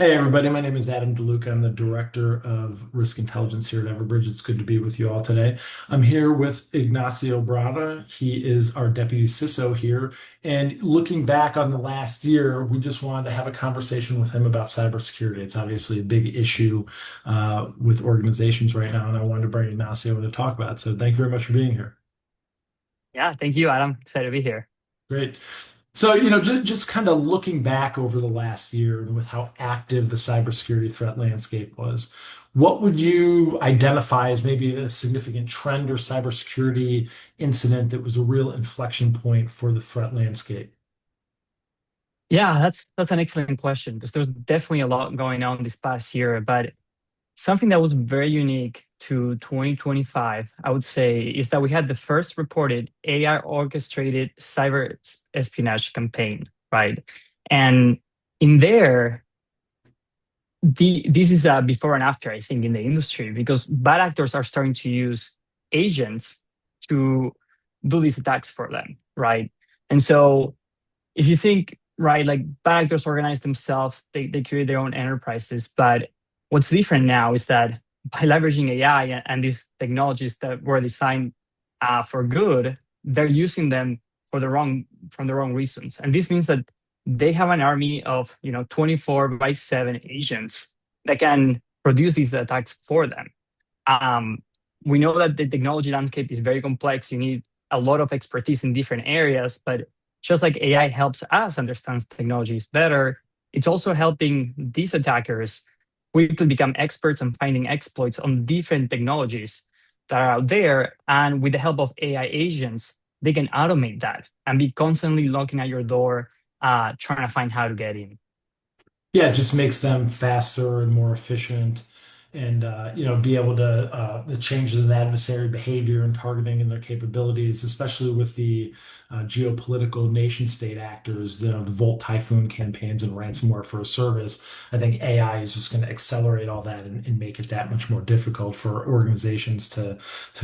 Hey everybody, my name is Adam DeLuca. I'm the Director of Risk Intelligence here at Everbridge. It's good to be with you all today. I'm here with Ignacio Brarda. He is our Deputy CISO here. And looking back on the last year, we just wanted to have a conversation with him about cybersecurity. It's obviously a big issue with organizations right now, and I wanted to bring Ignacio in to talk about it. So thank you very much for being here. Yeah, thank you, Adam. Excited to be here. Great. So, just kind of looking back over the last year and with how active the cybersecurity threat landscape was, what would you identify as maybe a significant trend or cybersecurity incident that was a real inflection point for the threat landscape? Yeah, that's an excellent question because there's definitely a lot going on this past year. But something that was very unique to 2025, I would say, is that we had the first reported AI orchestrated cyber espionage campaign, right? And in there, this is a before and after, I think, in the industry because bad actors are starting to use agents to do these attacks for them, right? And so if you think right, like bad actors organize themselves, they create their own enterprises. But what's different now is that by leveraging AI and these technologies that were designed for good, they're using them for the wrong from the wrong reasons. And this means that they have an army of 24 by 7 agents that can produce these attacks for them. Um, we know that the technology landscape is very complex. You need a lot of expertise in different areas, but just like AI helps us understand technologies better, it's also helping these attackers quickly become experts and finding exploits on different technologies that are out there. And with the help of AI agents, they can automate that and be constantly knocking at your door, trying to find how to get in. Yeah, it just makes them faster and more efficient and be able to the changes in adversary behavior and targeting and their capabilities, especially with the geopolitical nation state actors, the Volt Typhoon campaigns and ransomware for a service. I think AI is just going to accelerate all that and make it that much more difficult for organizations to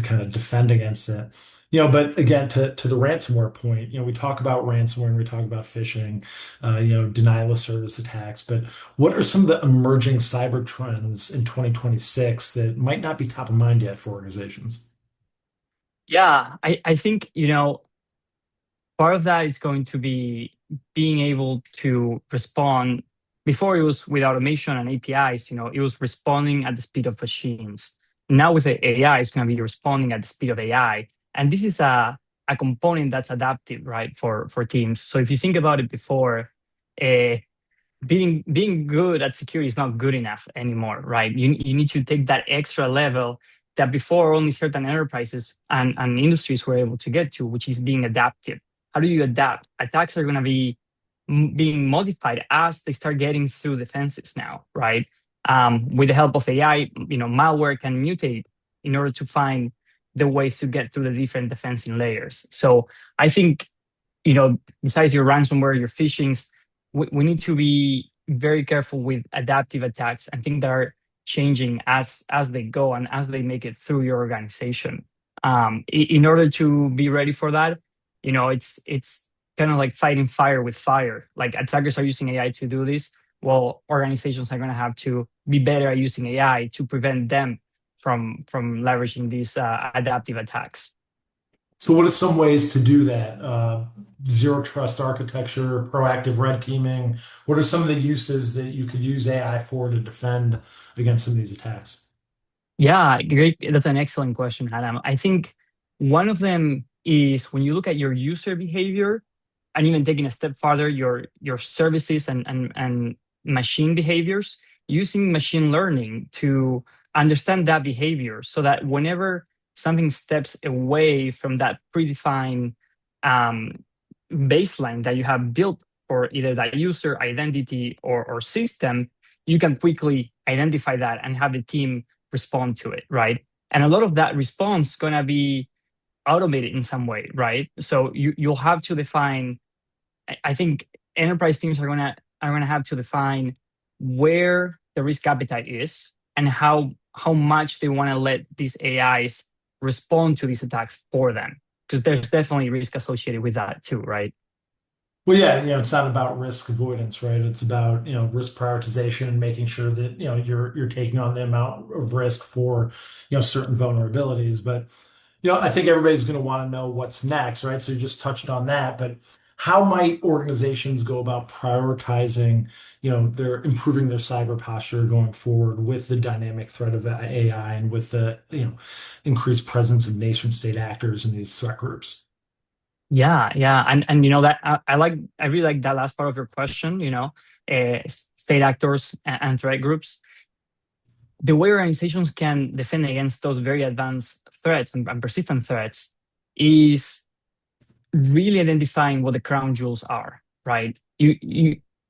kind of defend against it. But again, to the ransomware point, we talk about ransomware and we talk about phishing, denial of service attacks. But what are some of the emerging cyber trends in 2026 that might not be top of mind yet for organizations? Yeah, I think, part of that is going to be being able to respond. Before it was with automation and APIs, it was responding at the speed of machines. Now with the AI, it's going to be responding at the speed of AI. And this is a component that's adaptive, right, for teams. So if you think about it before, uh, being good at security is not good enough anymore, right? You need to take that extra level that before only certain enterprises and industries were able to get to, which is being adaptive. How do you adapt? Attacks are going to be being modified as they start getting through defenses now, right? With the help of AI, malware can mutate in order to find the ways to get through the different defensive layers. So I think, besides your ransomware, your phishings, we need to be very careful with adaptive attacks and things that are changing as they go and as they make it through your organization. In order to be ready for that, it's kind of like fighting fire with fire. Like attackers are using AI to do this. Well, organizations are going to have to be better at using AI to prevent them from leveraging these adaptive attacks. So, what are some ways to do that? Zero trust architecture, proactive red teaming. What are some of the uses that you could use AI for to defend against some of these attacks? Yeah, great. That's an excellent question, Adam. I think one of them is when you look at your user behavior and even taking a step farther, your services and machine behaviors, using machine learning to understand that behavior so that whenever something steps away from that predefined um, baseline that you have built for either that user identity or system, you can quickly identify that and have the team respond to it, right? And a lot of that response gonna be automated in some way, right? So you'll have to define. I think enterprise teams are gonna have to define where the risk appetite is and how much they want to let these AIs respond to these attacks for them, because there's definitely risk associated with that too, right? Well, yeah, it's not about risk avoidance, right? It's about, risk prioritization and making sure that, you're taking on the amount of risk for, certain vulnerabilities. But, I think everybody's going to want to know what's next, right? So you just touched on that, but how might organizations go about prioritizing, their improving their cyber posture going forward with the dynamic threat of AI and with the, increased presence of nation state actors in these threat groups? Yeah, yeah, and that I really like that last part of your question. State actors and threat groups. The way organizations can defend against those very advanced threats and persistent threats is really identifying what the crown jewels are, right?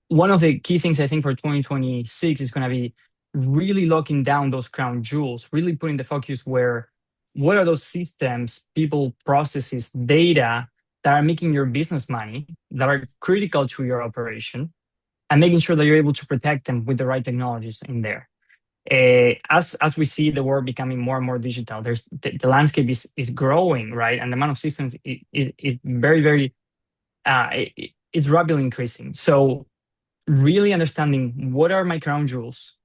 One of the key things I think for 2026 is going to be really locking down those crown jewels, really putting the focus where what are those systems, people, processes, data that are making your business money, that are critical to your operation, and making sure that you're able to protect them with the right technologies in there. As we see the world becoming more and more digital, the landscape is growing, right? And the amount of systems it very very it's rapidly increasing. So really understanding what are my crown jewels,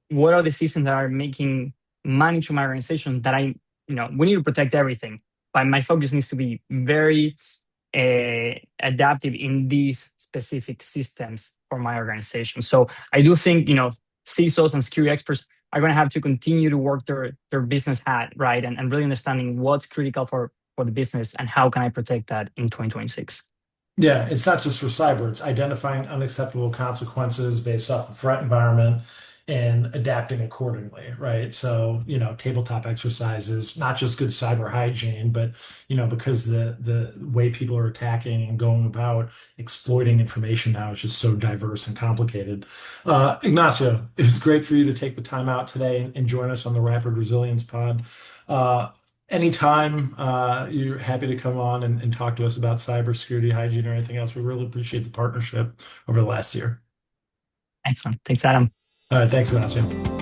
what are the systems that are making money to my organization that we need to protect everything, but my focus needs to be very adaptive in these specific systems for my organization. So I do think CISOs and security experts are going to have to continue to work their business hat, right, and really understanding what's critical for the business and how can I protect that in 2026. Yeah, it's not just for cyber, it's identifying unacceptable consequences based off the threat environment and adapting accordingly, right? So, tabletop exercises, not just good cyber hygiene, but, because the way people are attacking and going about exploiting information now is just so diverse and complicated. Ignacio, it was great for you to take the time out today and join us on the Rapid Resilience Pod. Uh, Anytime you're happy to come on and talk to us about cybersecurity, hygiene, or anything else, we really appreciate the partnership over the last year. Excellent. Thanks, Adam. All right, thanks, Ignacio.